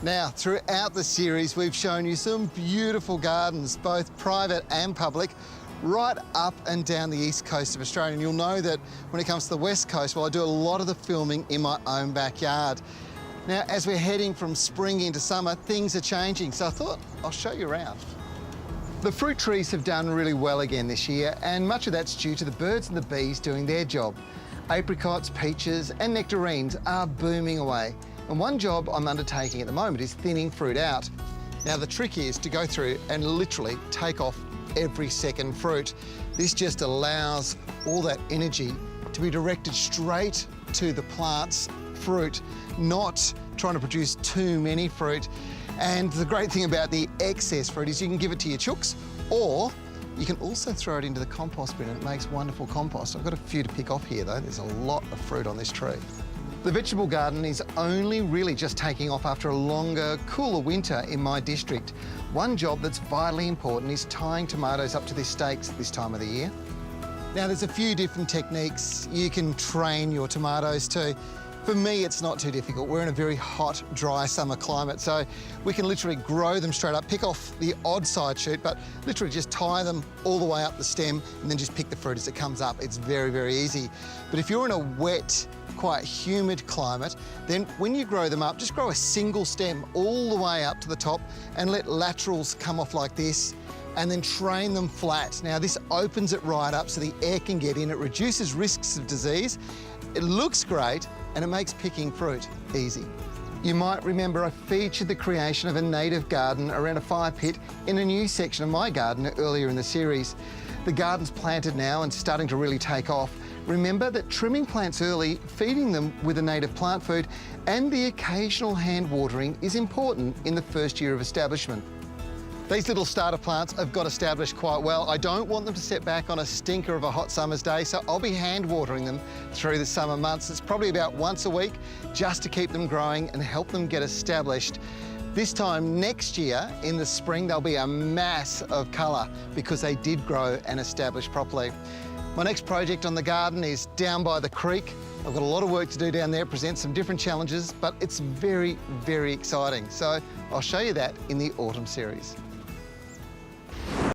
Now, throughout the series, we've shown you some beautiful gardens, both private and public, right up and down the east coast of Australia. And you'll know that when it comes to the west coast, well, I do a lot of the filming in my own backyard. Now, as we're heading from spring into summer, things are changing, so I thought I'll show you around. The fruit trees have done really well again this year, and much of that's due to the birds and the bees doing their job. Apricots, peaches and nectarines are booming away. And one job I'm undertaking at the moment is thinning fruit out. Now, the trick is to go through and literally take off every second fruit. This just allows all that energy to be directed straight to the plant's fruit, not trying to produce too many fruit. And the great thing about the excess fruit is you can give it to your chooks, or you can also throw it into the compost bin and it makes wonderful compost. I've got a few to pick off here though. There's a lot of fruit on this tree. The vegetable garden is only really just taking off after a longer, cooler winter in my district. One job that's vitally important is tying tomatoes up to their stakes at this time of the year. Now, there's a few different techniques you can train your tomatoes to. For me, it's not too difficult. We're in a very hot, dry summer climate, so we can literally grow them straight up, pick off the odd side shoot, but literally just tie them all the way up the stem and then just pick the fruit as it comes up. It's very, very easy. But if you're in a wet, quite humid climate, then when you grow them up, just grow a single stem all the way up to the top and let laterals come off like this, and then train them flat. Now, this opens it right up so the air can get in. It reduces risks of disease. It looks great, and it makes picking fruit easy. You might remember I featured the creation of a native garden around a fire pit in a new section of my garden earlier in the series. The garden's planted now and starting to really take off. Remember that trimming plants early, feeding them with a native plant food, and the occasional hand watering is important in the first year of establishment. These little starter plants have got established quite well. I don't want them to set back on a stinker of a hot summer's day, so I'll be hand watering them through the summer months. It's probably about once a week, just to keep them growing and help them get established. This time next year, in the spring, there'll be a mass of colour because they did grow and establish properly. My next project on the garden is down by the creek. I've got a lot of work to do down there, present some different challenges, but it's very, very exciting. So I'll show you that in the autumn series.